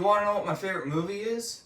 You wanna know what my favorite movie is?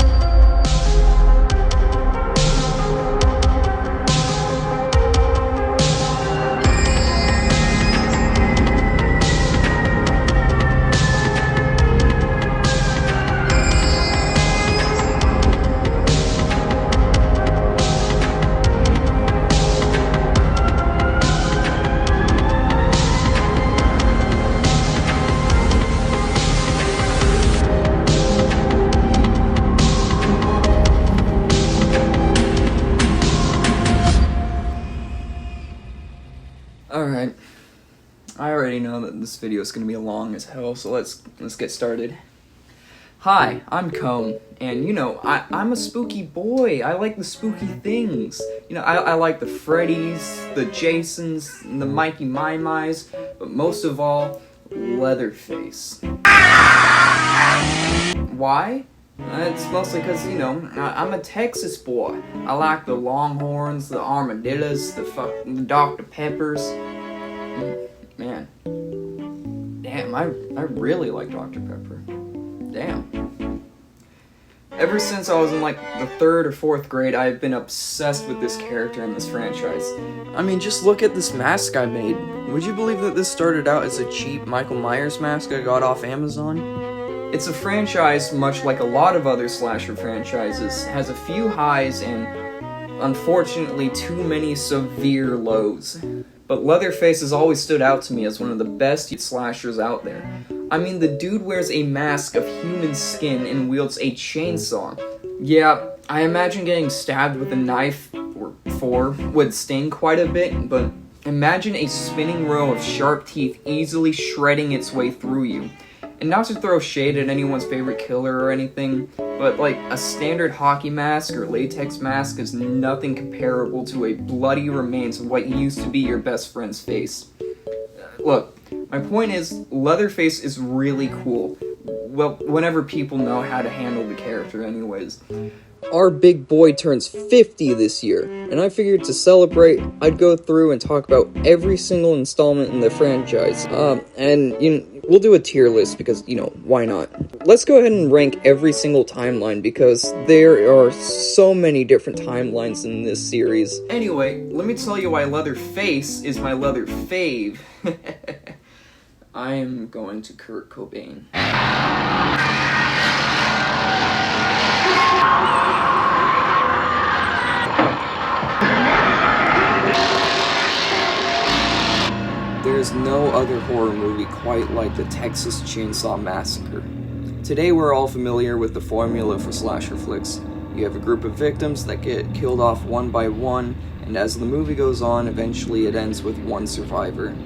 Alright, I already know that this video is going to be long as hell, so let's get started. Hi, I'm Cone, and you know, I'm a spooky boy. I like the spooky things. You know, I like the Freddys, the Jasons, and the Mikey Mai-Mais, but most of all, Leatherface. Why? It's mostly because, you know, I'm a Texas boy. I like the Longhorns, the Armadillos, the Dr. Peppers. Man. Damn, I really like Dr. Pepper. Damn. Ever since I was in like the 3rd or 4th grade, I've been obsessed with this character in this franchise. I mean, just look at this mask I made. Would you believe that this started out as a cheap Michael Myers mask I got off Amazon? It's a franchise, much like a lot of other slasher franchises, has a few highs and, unfortunately, too many severe lows. But Leatherface has always stood out to me as one of the best slashers out there. I mean, the dude wears a mask of human skin and wields a chainsaw. Yeah, I imagine getting stabbed with a knife, or 4, would sting quite a bit, but imagine a spinning row of sharp teeth easily shredding its way through you. And not to throw shade at anyone's favorite killer or anything, but like a standard hockey mask or latex mask is nothing comparable to a bloody remains of what used to be your best friend's face. Look, my point is, Leatherface is really cool. Well, whenever people know how to handle the character anyways. Our big boy turns 50 this year, and I figured to celebrate, I'd go through and talk about every single installment in the franchise. And you know, we'll do a tier list because, you know, why not? Let's go ahead and rank every single timeline because there are so many different timelines in this series. Anyway, let me tell you why Leatherface is my leather fave. I am going to Kurt Cobain. There's no other horror movie quite like the Texas Chainsaw Massacre. Today we're all familiar with the formula for slasher flicks. You have a group of victims that get killed off one by one, and as the movie goes on, eventually it ends with one survivor.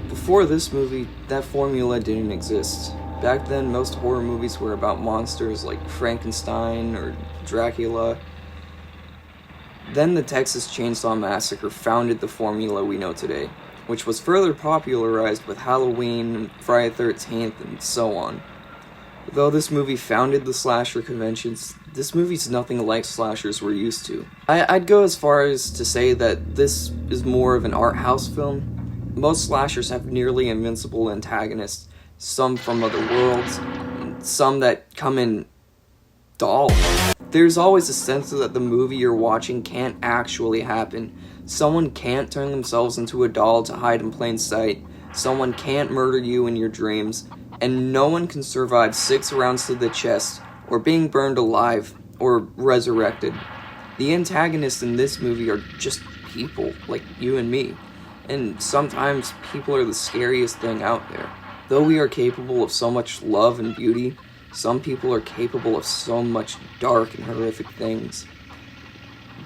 Before this movie, that formula didn't exist. Back then, most horror movies were about monsters like Frankenstein or Dracula. Then the Texas Chainsaw Massacre founded the formula we know today, which was further popularized with Halloween, Friday the 13th, and so on. Though this movie founded the slasher conventions, this movie's nothing like slashers we're used to. I'd go as far as to say that this is more of an art house film. Most slashers have nearly invincible antagonists, some from other worlds, and some that come in dolls. There's always a sense that the movie you're watching can't actually happen. Someone can't turn themselves into a doll to hide in plain sight, someone can't murder you in your dreams, and no one can survive 6 rounds to the chest, or being burned alive, or resurrected. The antagonists in this movie are just people, like you and me, and sometimes people are the scariest thing out there. Though we are capable of so much love and beauty, some people are capable of so much dark and horrific things.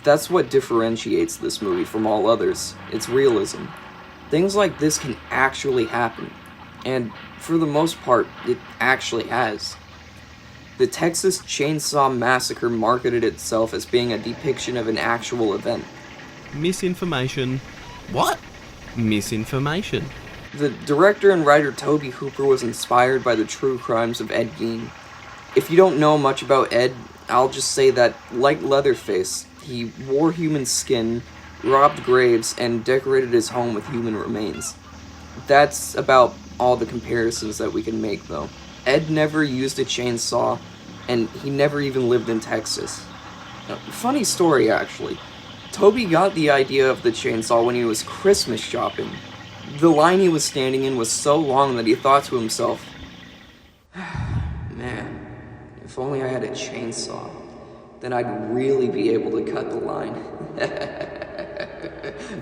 That's what differentiates this movie from all others. It's realism. Things like this can actually happen. And for the most part, it actually has. The Texas Chainsaw Massacre marketed itself as being a depiction of an actual event. Misinformation. What? Misinformation. The director and writer Tobe Hooper was inspired by the true crimes of Ed Gein. If you don't know much about Ed, I'll just say that, like Leatherface, he wore human skin, robbed graves, and decorated his home with human remains. That's about all the comparisons that we can make, though. Ed never used a chainsaw, and he never even lived in Texas. Funny story, actually. Toby got the idea of the chainsaw when he was Christmas shopping. The line he was standing in was so long that he thought to himself, man, if only I had a chainsaw, then I'd really be able to cut the line.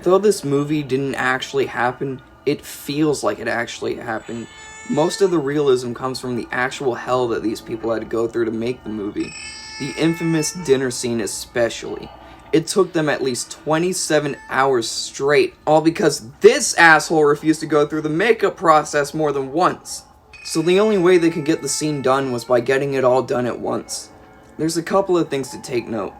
Though this movie didn't actually happen, it feels like it actually happened. Most of the realism comes from the actual hell that these people had to go through to make the movie. The infamous dinner scene especially. It took them at least 27 hours straight, all because this asshole refused to go through the makeup process more than once. So the only way they could get the scene done was by getting it all done at once. There's a couple of things to take note.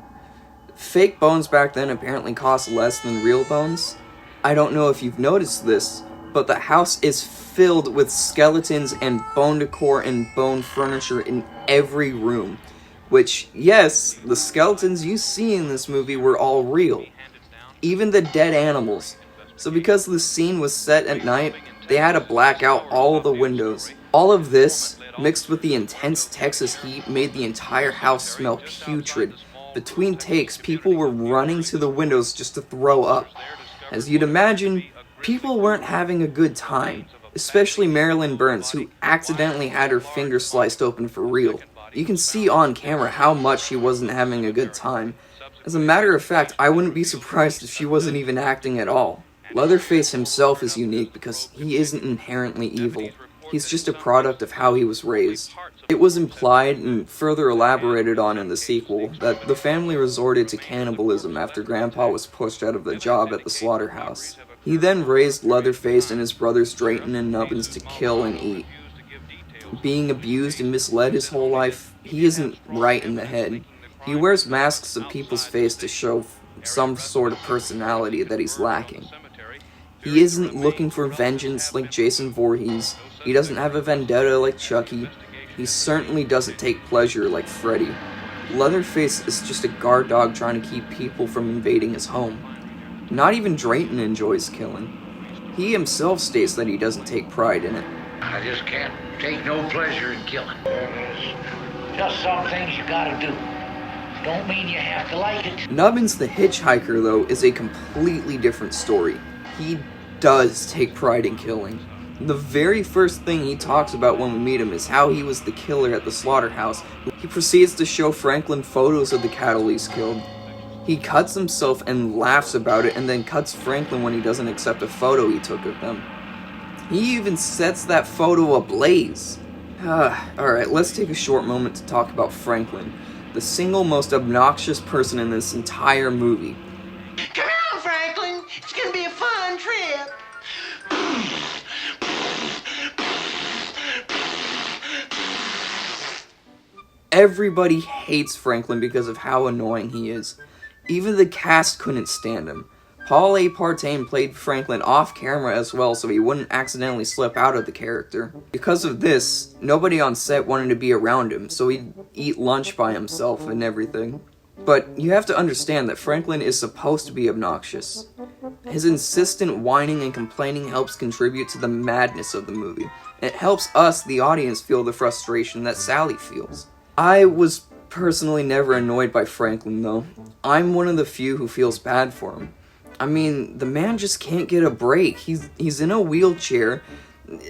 Fake bones back then apparently cost less than real bones. I don't know if you've noticed this, but the house is filled with skeletons and bone decor and bone furniture in every room. Which, yes, the skeletons you see in this movie were all real. Even the dead animals. So because the scene was set at night, they had to black out all of the windows. All of this, mixed with the intense Texas heat, made the entire house smell putrid. Between takes, people were running to the windows just to throw up. As you'd imagine, people weren't having a good time. Especially Marilyn Burns, who accidentally had her finger sliced open for real. You can see on camera how much she wasn't having a good time. As a matter of fact, I wouldn't be surprised if she wasn't even acting at all. Leatherface himself is unique because he isn't inherently evil. He's just a product of how he was raised. It was implied and further elaborated on in the sequel that the family resorted to cannibalism after Grandpa was pushed out of the job at the slaughterhouse. He then raised Leatherface and his brothers Drayton and Nubbins to kill and eat. Being abused and misled his whole life, he isn't right in the head. He wears masks of people's face to show some sort of personality that he's lacking. He isn't looking for vengeance like Jason Voorhees. He doesn't have a vendetta like Chucky. He certainly doesn't take pleasure like Freddy. Leatherface is just a guard dog trying to keep people from invading his home. Not even Drayton enjoys killing. He himself states that he doesn't take pride in it. I just can't take no pleasure in killing. There's just some things you gotta do. Don't mean you have to like it. Nubbins the hitchhiker, though, is a completely different story. He does take pride in killing. The very first thing he talks about when we meet him is how he was the killer at the slaughterhouse. He proceeds to show Franklin photos of the cattle he's killed. He cuts himself and laughs about it, and then cuts Franklin when he doesn't accept a photo he took of them. He even sets that photo ablaze. Alright, let's take a short moment to talk about Franklin, the single most obnoxious person in this entire movie. Come on, Franklin. It's gonna be a fun trip. Everybody hates Franklin because of how annoying he is. Even the cast couldn't stand him. Paul A. Partain played Franklin off camera as well so he wouldn't accidentally slip out of the character. Because of this, nobody on set wanted to be around him, so he'd eat lunch by himself and everything. But you have to understand that Franklin is supposed to be obnoxious. His insistent whining and complaining helps contribute to the madness of the movie. It helps us, the audience, feel the frustration that Sally feels. I was personally never annoyed by Franklin, though. I'm one of the few who feels bad for him. I mean, the man just can't get a break. He's in a wheelchair.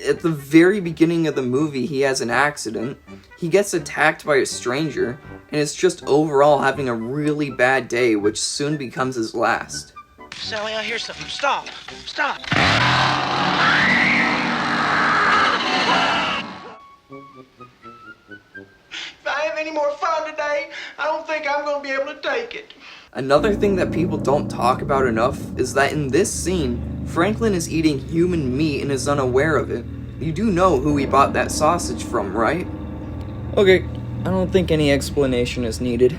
At the very beginning of the movie, he has an accident. He gets attacked by a stranger, and is just overall having a really bad day, which soon becomes his last. Sally, I hear something. Stop. Stop. If I have any more fun today, I don't think I'm going to be able to take it. Another thing that people don't talk about enough is that in this scene, Franklin is eating human meat and is unaware of it. You do know who he bought that sausage from, right? Okay, I don't think any explanation is needed.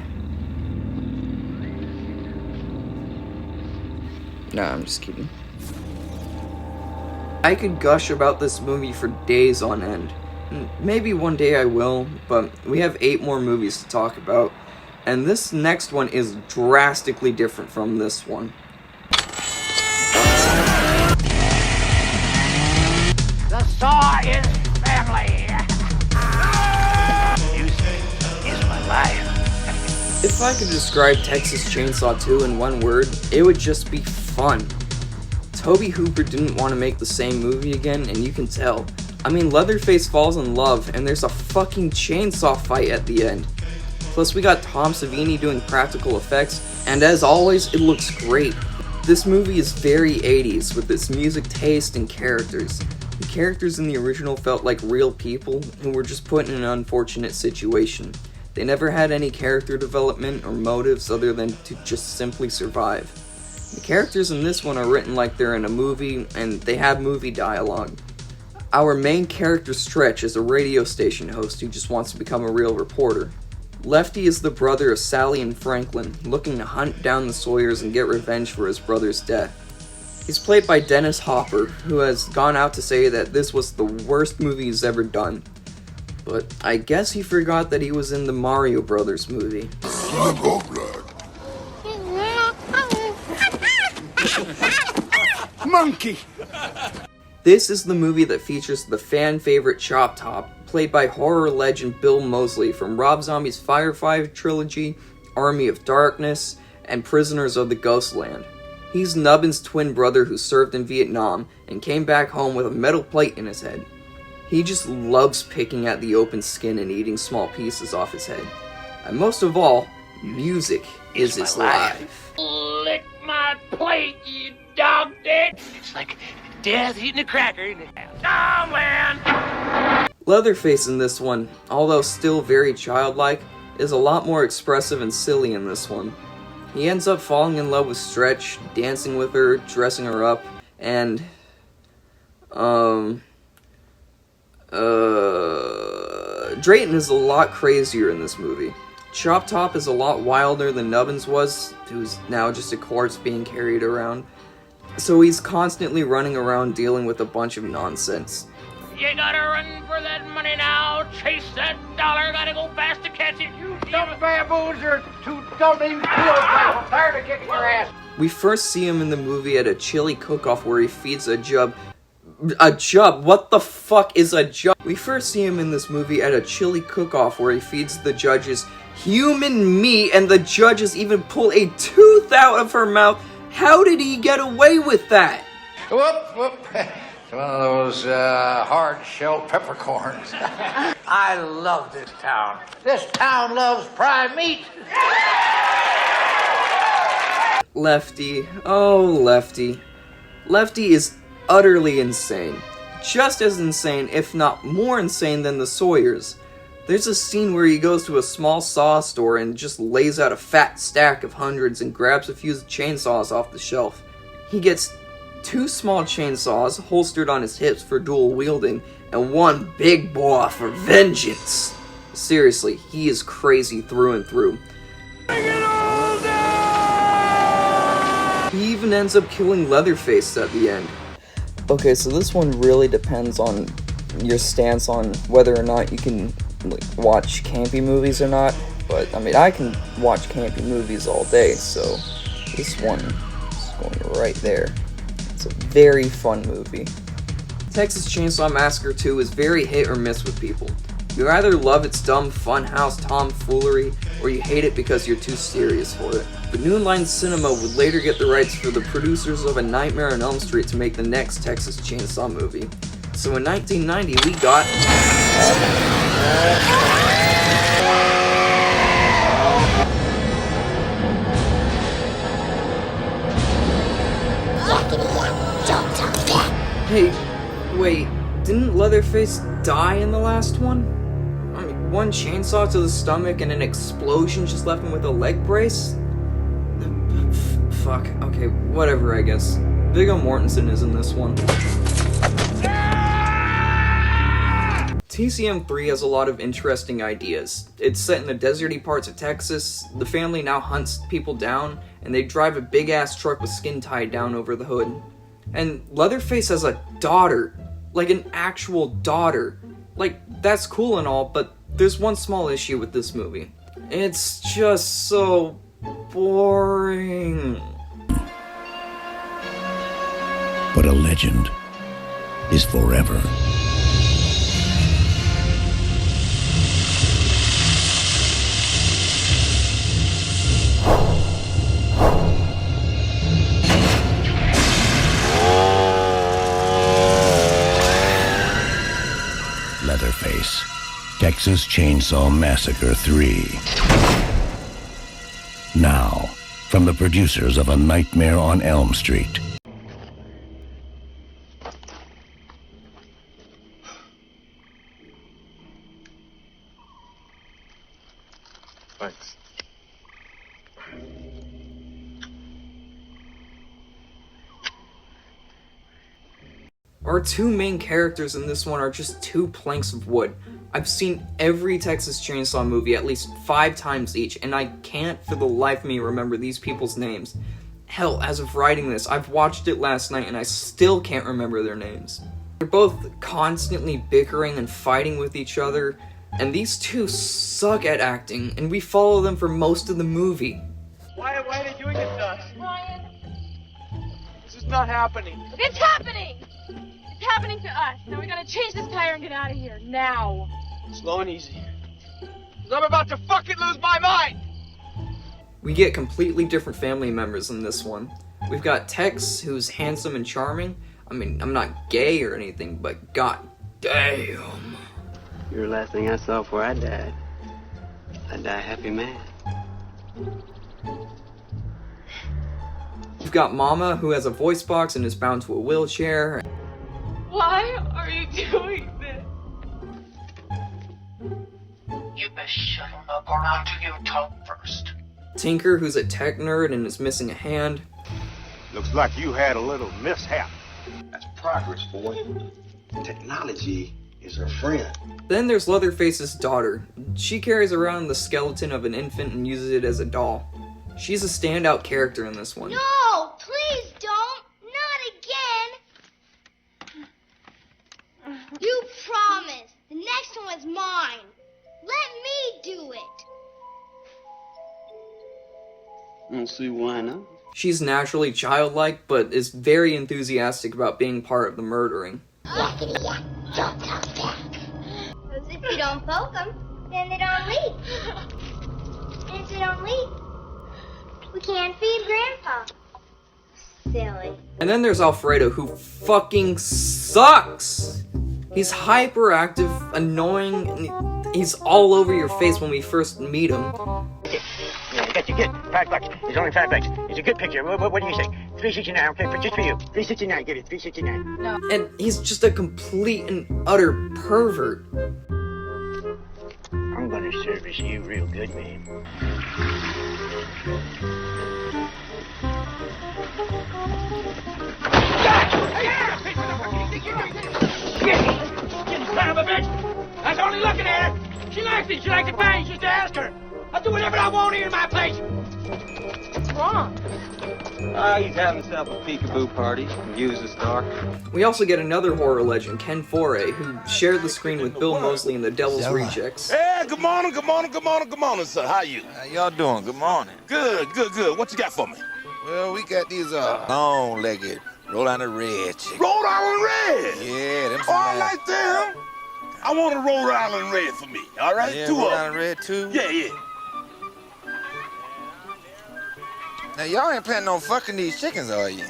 Nah, I'm just kidding. I could gush about this movie for days on end. Maybe one day I will, but we have 8 more movies to talk about. And this next one is drastically different from this one. The Saw is family. Music is my If I could describe Texas Chainsaw 2 in one word, it would just be fun. Tobe Hooper didn't want to make the same movie again, and you can tell. I mean, Leatherface falls in love, and there's a fucking chainsaw fight at the end. Plus, we got Tom Savini doing practical effects, and as always, it looks great. This movie is very 80s, with its music taste and characters. The characters in the original felt like real people who were just put in an unfortunate situation. They never had any character development or motives other than to just simply survive. The characters in this one are written like they're in a movie, and they have movie dialogue. Our main character, Stretch, is a radio station host who just wants to become a real reporter. Lefty is the brother of Sally and Franklin, looking to hunt down the Sawyers and get revenge for his brother's death. He's played by Dennis Hopper, who has gone out to say that this was the worst movie he's ever done. But I guess he forgot that he was in the Mario Brothers movie. Monkey! This is the movie that features the fan favorite Chop Top, played by horror legend Bill Moseley from Rob Zombie's Firefly trilogy, Army of Darkness, and Prisoners of the Ghostland. He's Nubbin's twin brother who served in Vietnam and came back home with a metal plate in his head. He just loves picking at the open skin and eating small pieces off his head. And most of all, music is his life. Lick my plate, you dog dick! It's like death eating a cracker, isn't it? Oh, man! Leatherface in this one, although still very childlike, is a lot more expressive and silly in this one. He ends up falling in love with Stretch, dancing with her, dressing her up, and Drayton is a lot crazier in this movie. Chop Top is a lot wilder than Nubbins was, who's now just a corpse being carried around. So he's constantly running around dealing with a bunch of nonsense. You gotta run for that money now. Chase that dollar. Gotta go fast to catch it. You dumb baboons are too dumb to even feel bad. I'm tired of kicking your ass. We first see him in the movie at a chili cook-off where he feeds a jub. A jub? What the fuck is a jub? We first see him in this movie at a chili cook-off where he feeds the judges human meat and the judges even pull a tooth out of her mouth. How did he get away with that? Whoop. It's one of those hard-shelled peppercorns. I love this town. This town loves prime meat. Lefty. Oh, Lefty. Lefty is utterly insane. Just as insane, if not more insane than the Sawyers. There's a scene where he goes to a small saw store and just lays out a fat stack of hundreds and grabs a few chainsaws off the shelf. He gets 2 small chainsaws holstered on his hips for dual wielding, and 1 big boy for vengeance. Seriously, he is crazy through and through. He even ends up killing Leatherface at the end. Okay, so this one really depends on your stance on whether or not you can watch campy movies or not. But, I mean, I can watch campy movies all day, so this one is going right there. It's a very fun movie. Texas Chainsaw Massacre 2 is very hit or miss with people. You either love its dumb funhouse tomfoolery, or you hate it because you're too serious for it. But New Line Cinema would later get the rights for the producers of A Nightmare on Elm Street to make the next Texas Chainsaw movie. So in 1990 we got... Hey, wait, didn't Leatherface die in the last one? I mean, 1 chainsaw to the stomach and an explosion just left him with a leg brace? Fuck, okay, whatever, I guess. Viggo Mortensen is in this one. TCM3 has a lot of interesting ideas. It's set in the deserty parts of Texas. The family now hunts people down, and they drive a big-ass truck with skin tied down over the hood. And Leatherface has a daughter. Like, an actual daughter. Like, that's cool and all, but there's one small issue with this movie. It's just so boring. But a legend is forever. Texas Chainsaw Massacre 3. Now, from the producers of A Nightmare on Elm Street. Thanks. Our two main characters in this one are just two planks of wood. I've seen every Texas Chainsaw movie at least 5 times each, and I can't for the life of me remember these people's names. Hell, as of writing this, I've watched it last night and I still can't remember their names. They're both constantly bickering and fighting with each other, and these two suck at acting, and we follow them for most of the movie. Why are they doing this to us? Ryan, This is not happening. it's happening! It's happening to us. Now we gotta change this tire and get out of here. Now. Slow and easy. 'Cause I'm about to fucking lose my mind! We get completely different family members in this one. We've got Tex, who's handsome and charming. I mean, I'm not gay or anything, but god damn. You're the last thing I saw before I died. I die a happy man. We've got Mama, who has a voice box and is bound to a wheelchair. Why are you doing this? You best shut him up or I'll do your talk first. Tinker, who's a tech nerd and is missing a hand. Looks like you had a little mishap. That's progress, boy. Technology is her friend. Then there's Leatherface's daughter. She carries around the skeleton of an infant and uses it as a doll. She's a standout character in this one. No, please don't. Not again. You promised. The next one is mine. Let me do it. I don't see why not. She's naturally childlike, but is very enthusiastic about being part of the murdering. Yakety yak, don't talk back. Because if you don't poke them, then they don't leave. And if they don't leave, we can't feed Grandpa. Silly. And then there's Alfredo, who fucking sucks! He's hyperactive, annoying, and he's all over your face when we first meet him. You get $5. It's only $5. It's a good picture. What do you say? $3.69. Okay, just for you. $3.69. Give it $3.69. No. And he's just a complete and utter pervert. I'm gonna service you real good, man. Son of a bitch! I was only looking at her! She likes it! She likes the bang! Just ask her! I'll do whatever I want here in my place! What's wrong? He's having himself a peekaboo party. Use the star. We also get another horror legend, Ken Foray, who shared the screen with Bill Moseley in The Devil's Rejects. Hey, good morning, sir. How you? How y'all doing? Good morning. Good. What you got for me? Well, we got these long-legged Rhode Island Red chickens. Rhode Island Red? Yeah, them Oh, I like them. I want a Rhode Island Red for me, all right? Yeah, 2 Rhode of them. Island Red, too? Yeah. Now, y'all ain't planning on fucking these chickens, are you?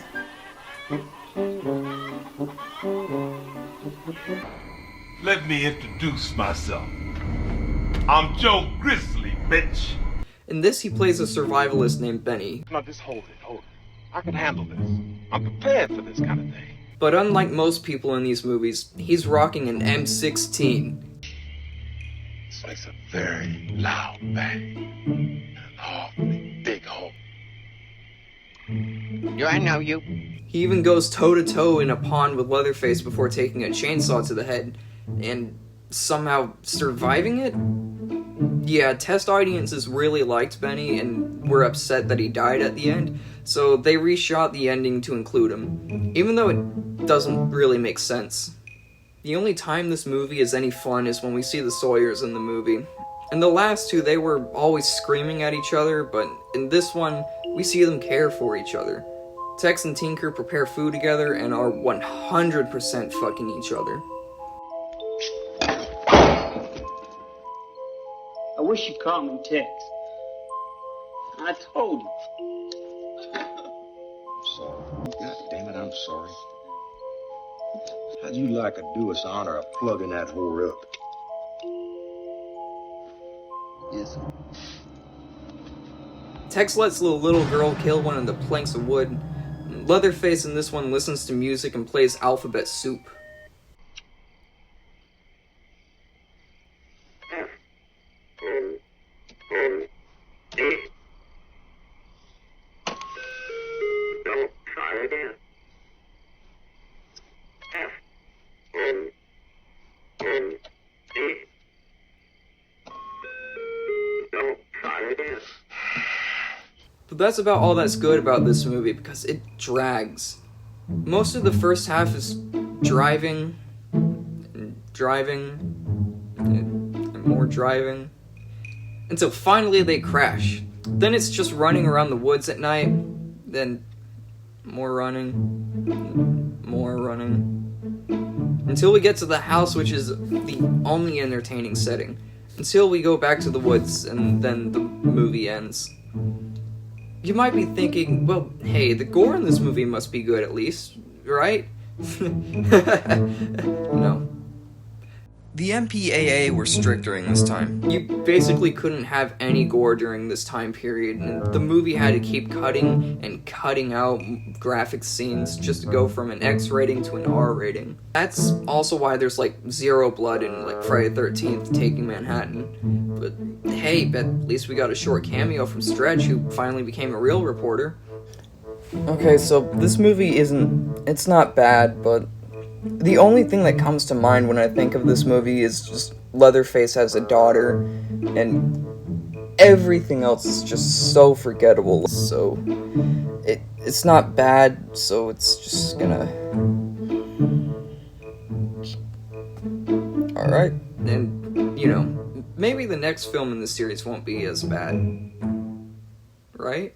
Let me introduce myself. I'm Joe Grizzly, bitch. In this, he plays a survivalist named Benny. Now, just hold it. I can handle this. I'm prepared for this kind of thing. But unlike most people in these movies, he's rocking an M16. This makes a very loud bang. And an awfully big hole. Do I know you? He even goes toe-to-toe in a pond with Leatherface before taking a chainsaw to the head, and somehow surviving it? Yeah, test audiences really liked Benny and were upset that he died at the end, so they reshot the ending to include him, even though it doesn't really make sense. The only time this movie is any fun is when we see the Sawyers in the movie. In the last two, they were always screaming at each other, but in this one, we see them care for each other. Tex and Tinker prepare food together and are 100% fucking each other. I wish you'd call me Tex. I told you. I'm sorry. God damn it, I'm sorry. How'd you like to do us honor of plugging that whore up? Yes. Tex lets the little girl kill one of the planks of wood. Leatherface in this one listens to music and plays alphabet soup. Don't try again. F N N E. Don't try again. But that's about all that's good about this movie because it drags. Most of the first half is driving, and more driving, until finally they crash. Then it's just running around the woods at night, then more running, until we get to the house, which is the only entertaining setting. Until we go back to the woods, and then the movie ends. You might be thinking, well, hey, the gore in this movie must be good at least, right? No. The MPAA were strict during this time. You basically couldn't have any gore during this time period, and the movie had to keep cutting and cutting out graphic scenes just to go from an X rating to an R rating. That's also why there's like zero blood in like Friday the 13th Taking Manhattan. But hey, at least we got a short cameo from Stretch, who finally became a real reporter. Okay, so this movie it's not bad, but the only thing that comes to mind when I think of this movie is just Leatherface has a daughter, and everything else is just so forgettable. So it's not bad, so it's just gonna... Alright, and, you know, maybe the next film in the series won't be as bad. Right?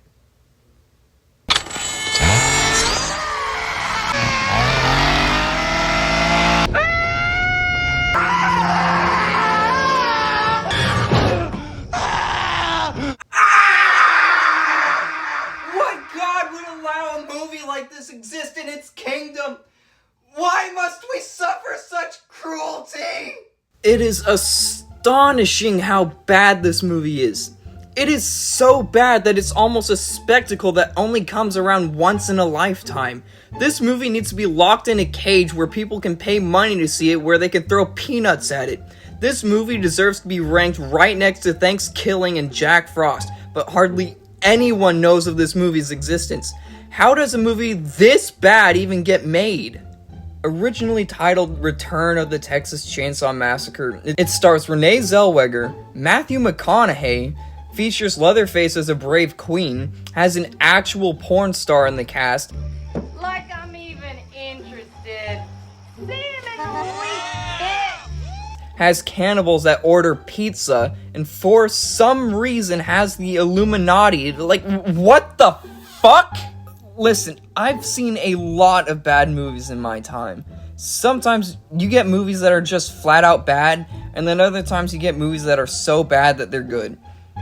Exist in its kingdom. Why must we suffer such cruelty? It is astonishing how bad this movie is. It is so bad that it's almost a spectacle that only comes around once in a lifetime. This movie needs to be locked in a cage where people can pay money to see it, where they can throw peanuts at it. This movie deserves to be ranked right next to Thanksgiving and Jack Frost, but hardly anyone knows of this movie's existence. How does a movie this bad even get made? Originally titled Return of the Texas Chainsaw Massacre, it stars Renee Zellweger, Matthew McConaughey, features Leatherface as a brave queen, has an actual porn star in the cast, Like I'm even interested. Holy shit! has cannibals that order pizza, and for some reason has the Illuminati. Like, what the fuck? Listen, I've seen a lot of bad movies in my time. Sometimes you get movies that are just flat out bad, and then other times you get movies that are so bad that they're good.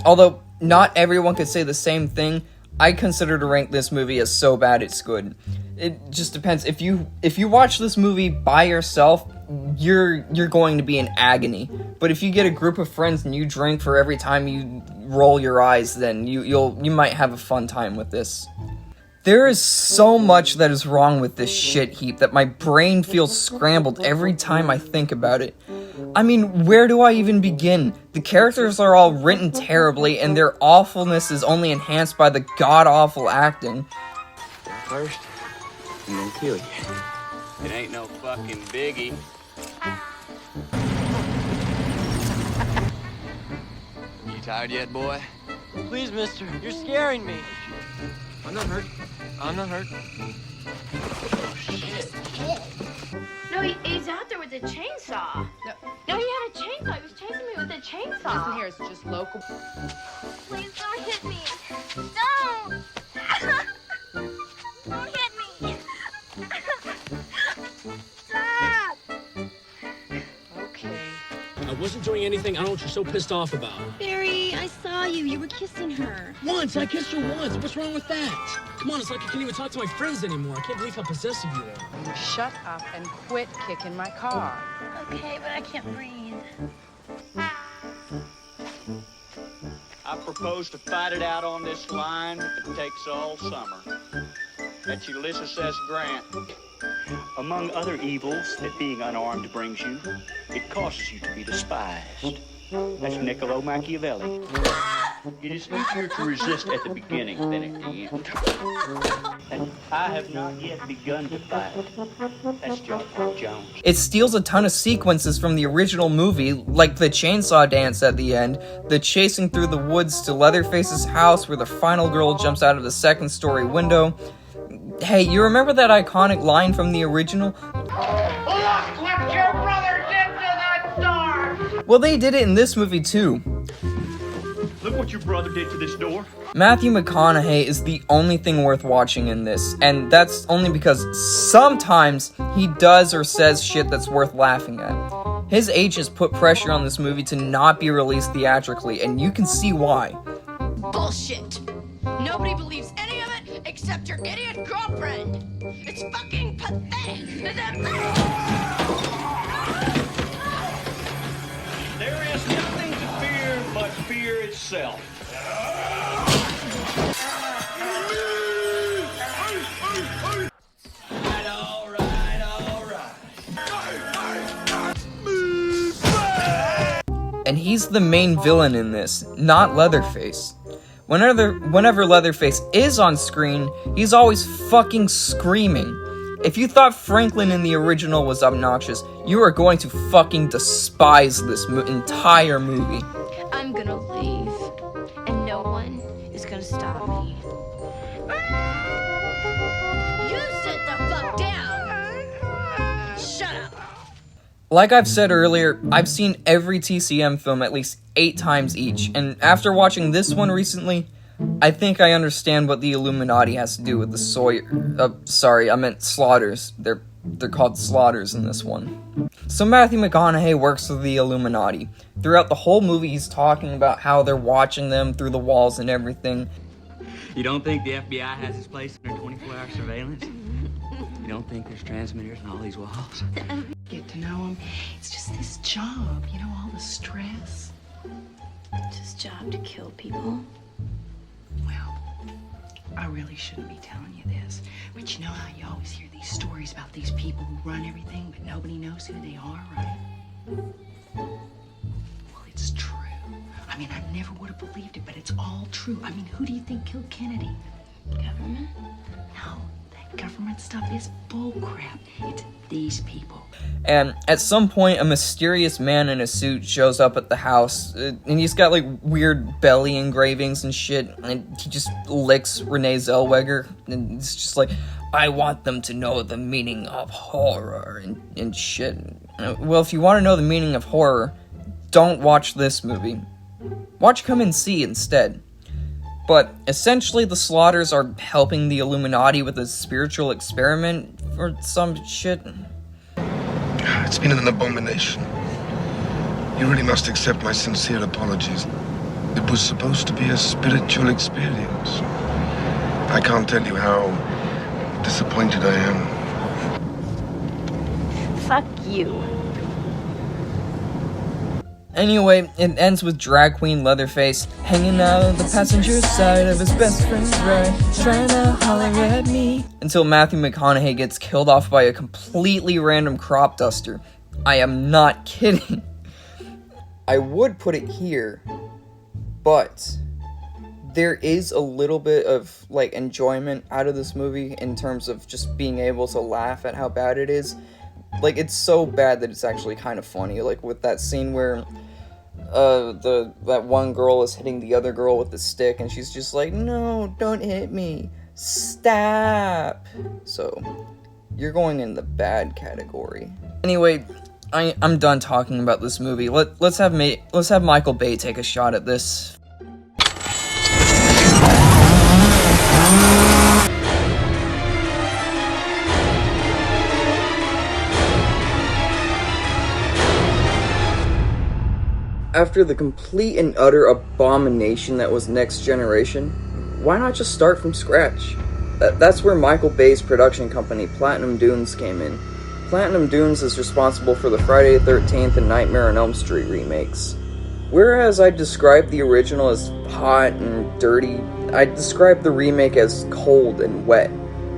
Although, not everyone could say the same thing, I consider to rank this movie as so bad it's good. It just depends. If you watch this movie by yourself, you're going to be in agony. But if you get a group of friends and you drink for every time you roll your eyes, then you might have a fun time with this. There is so much that is wrong with this shit heap that my brain feels scrambled every time I think about it. I mean, where do I even begin? The characters are all written terribly, and their awfulness is only enhanced by the god-awful acting. First, I'm gonna kill you. It ain't no fucking biggie. You tired yet, boy? Please, mister, you're scaring me. I'm not hurt. I'm not hurt. Oh, shit. No, he's out there with a chainsaw. No, he had a chainsaw. He was chasing me with a chainsaw. Listen here, it's just local. Please don't hit me. Don't. Don't hit me. Stop. Okay. I wasn't doing anything. I don't know what you're so pissed off about. Barry, I saw you. You were kissing her. Once. I kissed her once. What's wrong with that? Come on, it's like I can't even talk to my friends anymore. I can't believe how possessive you are. Shut up and quit kicking my car. Okay, but I can't breathe. I propose to fight it out on this line if it takes all summer. That's Ulysses S. Grant. Among other evils that being unarmed brings you, it causes you to be despised. That's Niccolo Machiavelli. It is easier to resist at the beginning than at the end. And I have not yet begun to fight. That's John Paul Jones. It steals a ton of sequences from the original movie, like the chainsaw dance at the end, the chasing through the woods to Leatherface's house where the final girl jumps out of the second-story window. Hey, you remember that iconic line from the original? Look what your brother did to that door! Well, they did it in this movie too. Look what your brother did to this door. Matthew McConaughey is the only thing worth watching in this, and that's only because sometimes he does or says shit that's worth laughing at. His agents put pressure on this movie to not be released theatrically, and you can see why. Bullshit. Nobody believes any of it except your idiot girlfriend. It's fucking pathetic. There is nothing to fear but fear itself. And he's the main villain in this, not Leatherface. Whenever Leatherface is on screen, he's always fucking screaming. If you thought Franklin in the original was obnoxious, you are going to fucking despise this entire movie. I'm gonna leave, and no one is gonna stop me. You sit the fuck down! Shut up! Like I've said earlier, I've seen every TCM film at least 8 times each, and after watching this one recently, I think I understand what the Illuminati has to do with the Slaughters. They're called Slaughters in this one. So Matthew McConaughey works with the Illuminati. Throughout the whole movie, he's talking about how they're watching them through the walls and everything. You don't think the FBI has its place under 24-hour surveillance? You don't think there's transmitters in all these walls? Get to know him. It's just this job, you know, all the stress. It's his job to kill people. Well, I really shouldn't be telling you this, but you know how you always hear these stories about these people who run everything, but nobody knows who they are, right? Well, it's true. I mean, I never would have believed it, but it's all true. I mean, who do you think killed Kennedy? Government? No, that government stuff is bullcrap. It's these people. And at some point, a mysterious man in a suit shows up at the house, and he's got, like, weird belly engravings and shit, and he just licks Renee Zellweger, and it's just like, I want them to know the meaning of horror, and shit. Well, if you want to know the meaning of horror, don't watch this movie. Watch Come and See instead. But essentially, the Slaughters are helping the Illuminati with a spiritual experiment or some shit. It's been an abomination. You really must accept my sincere apologies. It was supposed to be a spiritual experience. I can't tell you how disappointed I am. Fuck you. Anyway, it ends with drag queen Leatherface hanging out on the passenger side of his best friend's ride, trying to holler at me, until Matthew McConaughey gets killed off by a completely random crop duster. I am not kidding. I would put it here, but there is a little bit of, like, enjoyment out of this movie in terms of just being able to laugh at how bad it is. Like, it's so bad that it's actually kind of funny, like with that scene where that one girl is hitting the other girl with the stick, and she's just like, no, don't hit me, stop. So, you're going in the bad category. Anyway, I'm done talking about this movie. Let's have Michael Bay take a shot at this. After the complete and utter abomination that was Next Generation, why not just start from scratch? That's where Michael Bay's production company, Platinum Dunes, came in. Platinum Dunes is responsible for the Friday the 13th and Nightmare on Elm Street remakes. Whereas I described the original as hot and dirty, I described the remake as cold and wet.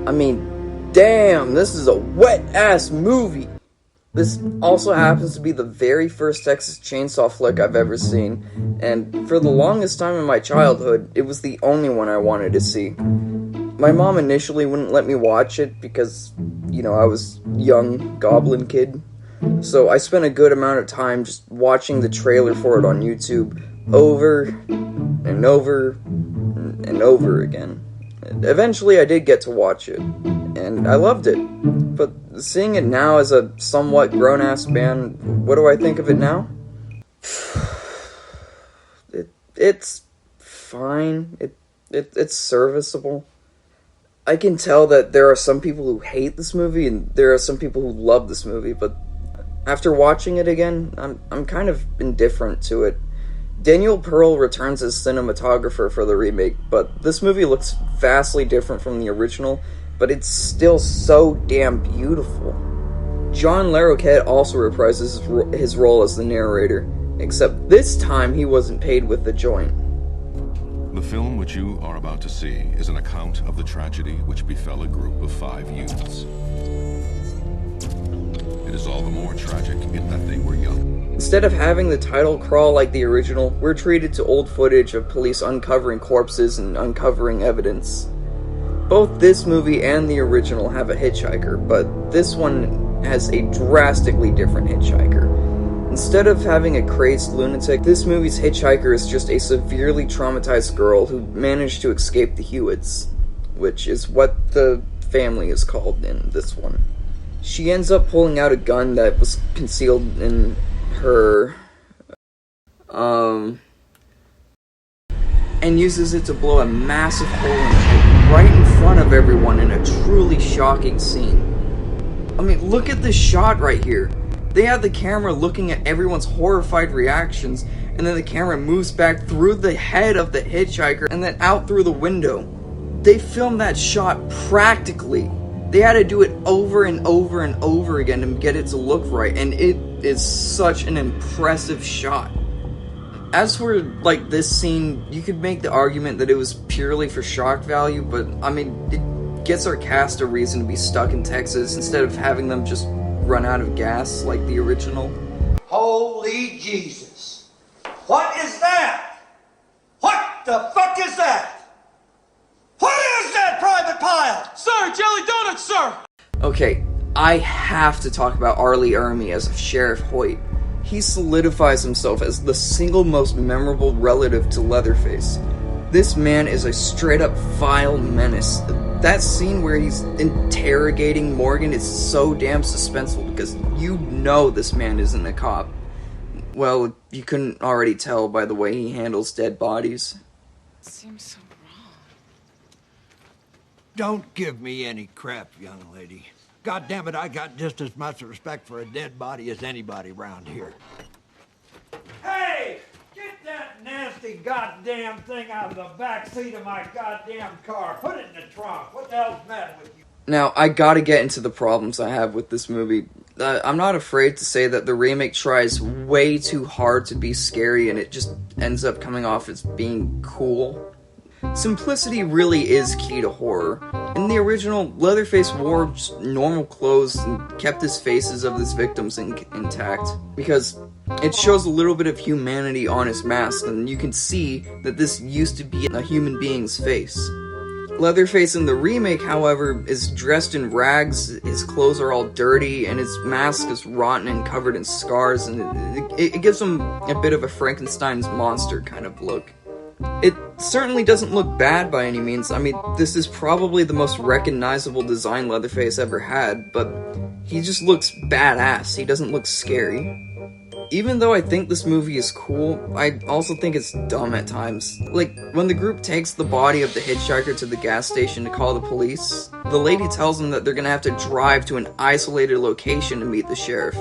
I mean, damn, this is a wet-ass movie! This also happens to be the very first Texas Chainsaw flick I've ever seen, and for the longest time in my childhood, it was the only one I wanted to see. My mom initially wouldn't let me watch it because, you know, I was a young goblin kid. So I spent a good amount of time just watching the trailer for it on YouTube over and over and over again. Eventually I did get to watch it, and I loved it. But seeing it now as a somewhat grown-ass man, what do I think of it now? It's fine. It's serviceable. I can tell that there are some people who hate this movie, and there are some people who love this movie, but after watching it again, I'm kind of indifferent to it. Daniel Pearl returns as cinematographer for the remake, but this movie looks vastly different from the original, but it's still so damn beautiful. John Larroquette also reprises his role as the narrator, except this time he wasn't paid with the joint. The film which you are about to see is an account of the tragedy which befell a group of 5 youths. It is all the more tragic in that they were young. Instead of having the title crawl like the original, we're treated to old footage of police uncovering corpses and uncovering evidence. Both this movie and the original have a hitchhiker, but this one has a drastically different hitchhiker. Instead of having a crazed lunatic, this movie's hitchhiker is just a severely traumatized girl who managed to escape the Hewitts, which is what the family is called in this one. She ends up pulling out a gun that was concealed in her, and uses it to blow a massive hole in the head right in front of everyone in a truly shocking scene. I mean, look at this shot right here. They have the camera looking at everyone's horrified reactions, and then the camera moves back through the head of the hitchhiker and then out through the window. They filmed that shot practically. They had to do it over and over and over again to get it to look right, and it is such an impressive shot. As for, like, this scene, you could make the argument that it was purely for shock value, but, I mean, it gets our cast a reason to be stuck in Texas instead of having them just run out of gas like the original. Holy Jesus. What is that? What the fuck is that? What is that, Private Pile? Sir, jelly donuts, sir! Okay, I have to talk about Arlie Ermey as Sheriff Hoyt. He solidifies himself as the single most memorable relative to Leatherface. This man is a straight-up vile menace. That scene where he's interrogating Morgan is so damn suspenseful because you know this man isn't a cop. Well, you couldn't already tell by the way he handles dead bodies. It seems so wrong. Don't give me any crap, young lady. God damn it, I got just as much respect for a dead body as anybody around here. Hey! Get that nasty goddamn thing out of the back seat of my goddamn car. Put it in the trunk. What the hell's the matter with you? Now, I gotta get into the problems I have with this movie. I'm not afraid to say that the remake tries way too hard to be scary and it just ends up coming off as being cool. Simplicity really is key to horror. In the original, Leatherface wore just normal clothes and kept his faces of his victims intact, because it shows a little bit of humanity on his mask, and you can see that this used to be a human being's face. Leatherface in the remake, however, is dressed in rags, his clothes are all dirty, and his mask is rotten and covered in scars, and it gives him a bit of a Frankenstein's monster kind of look. It certainly doesn't look bad by any means. I mean, this is probably the most recognizable design Leatherface ever had, but he just looks badass. He doesn't look scary. Even though I think this movie is cool, I also think it's dumb at times. Like, when the group takes the body of the hitchhiker to the gas station to call the police, the lady tells them that they're gonna have to drive to an isolated location to meet the sheriff.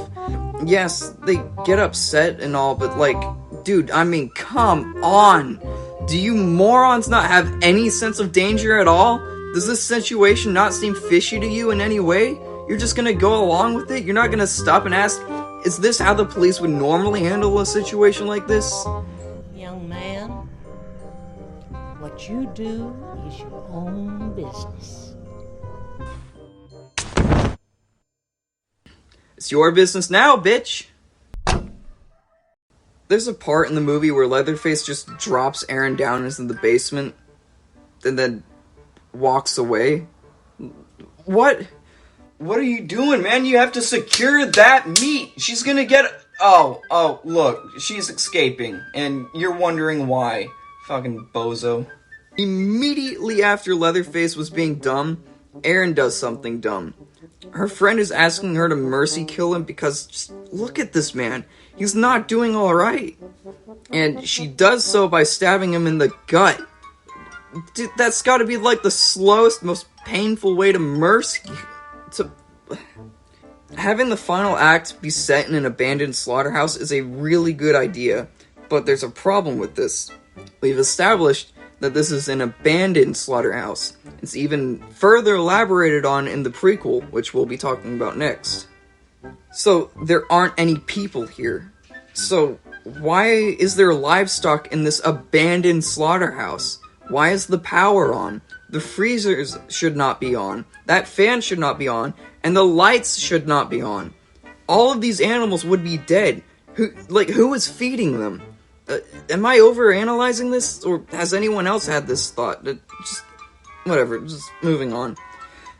Yes, they get upset and all, but like, dude, I mean, come on! Do you morons not have any sense of danger at all? Does this situation not seem fishy to you in any way? You're just gonna go along with it? You're not gonna stop and ask, is this how the police would normally handle a situation like this? Young man, what you do is your own business. It's your business now, bitch! There's a part in the movie where Leatherface just drops Aaron down into the basement and then walks away. What? What are you doing, man? You have to secure that meat! She's gonna get... Oh, look. She's escaping, and you're wondering why. Fucking bozo. Immediately after Leatherface was being dumb, Aaron does something dumb. Her friend is asking her to mercy kill him because, just look at this man. He's not doing alright. And she does so by stabbing him in the gut. Dude, that's gotta be like the slowest, most painful way to mercy... Having the final act be set in an abandoned slaughterhouse is a really good idea, but there's a problem with this. We've established that this is an abandoned slaughterhouse. It's even further elaborated on in the prequel, which we'll be talking about next. So, there aren't any people here. So, why is there livestock in this abandoned slaughterhouse? Why is the power on? The freezers should not be on. That fan should not be on. And the lights should not be on. All of these animals would be dead. Who is feeding them? Am I overanalyzing this? Or has anyone else had this thought? Whatever, just moving on.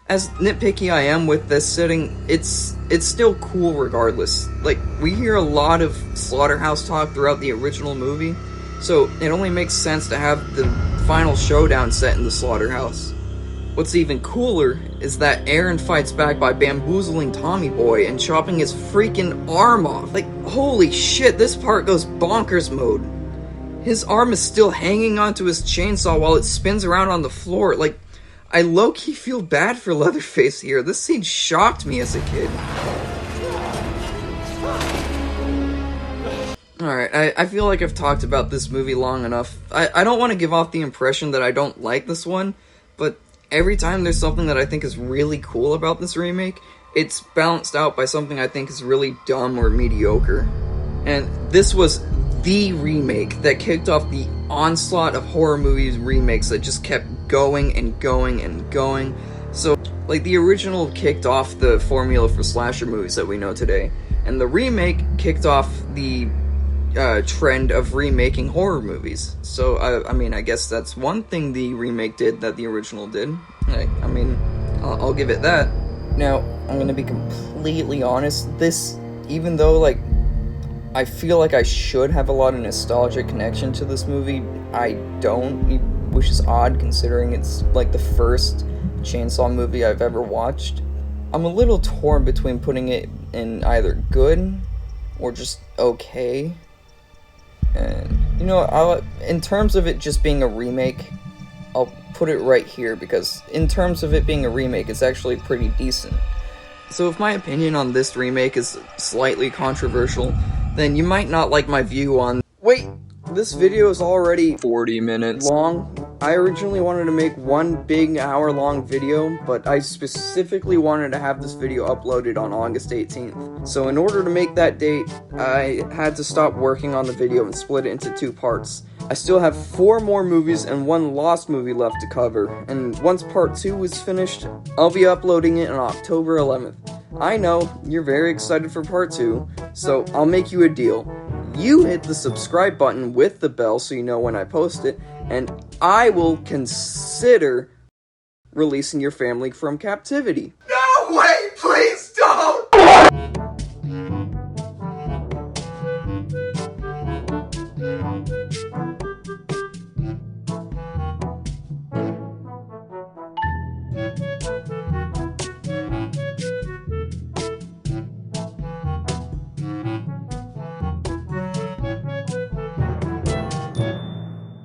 As nitpicky I am with this setting, it's still cool regardless. Like, we hear a lot of slaughterhouse talk throughout the original movie, so it only makes sense to have the final showdown set in the slaughterhouse. What's even cooler is that Aaron fights back by bamboozling Tommy Boy and chopping his freaking arm off. Like, holy shit, this part goes bonkers mode. His arm is still hanging onto his chainsaw while it spins around on the floor. Like, I low-key feel bad for Leatherface here. This scene shocked me as a kid. Alright, I feel like I've talked about this movie long enough. I don't want to give off the impression that I don't like this one, but every time there's something that I think is really cool about this remake, it's balanced out by something I think is really dumb or mediocre. And this was the remake that kicked off the onslaught of horror movies remakes that just kept going and going and going. So, like, the original kicked off the formula for slasher movies that we know today, and the remake kicked off the trend of remaking horror movies. So, I mean, I guess that's one thing the remake did that the original did. I mean, I'll give it that. Now, I'm gonna be completely honest, this, even though, like, I feel like I should have a lot of nostalgic connection to this movie, I don't, which is odd considering it's, like, the first Chainsaw movie I've ever watched. I'm a little torn between putting it in either good or just okay. And, you know, in terms of it just being a remake, I'll put it right here, because in terms of it being a remake, it's actually pretty decent. So if my opinion on this remake is slightly controversial, then you might not like my view on... Wait! This video is already 40 minutes long. I originally wanted to make one big hour-long video, but I specifically wanted to have this video uploaded on August 18th. So in order to make that date, I had to stop working on the video and split it into 2 parts. I still have 4 more movies and 1 lost movie left to cover, and once part 2 is finished, I'll be uploading it on October 11th. I know, you're very excited for part 2, so I'll make you a deal. You hit the subscribe button with the bell so you know when I post it, and I will consider releasing your family from captivity. No, wait, please don't!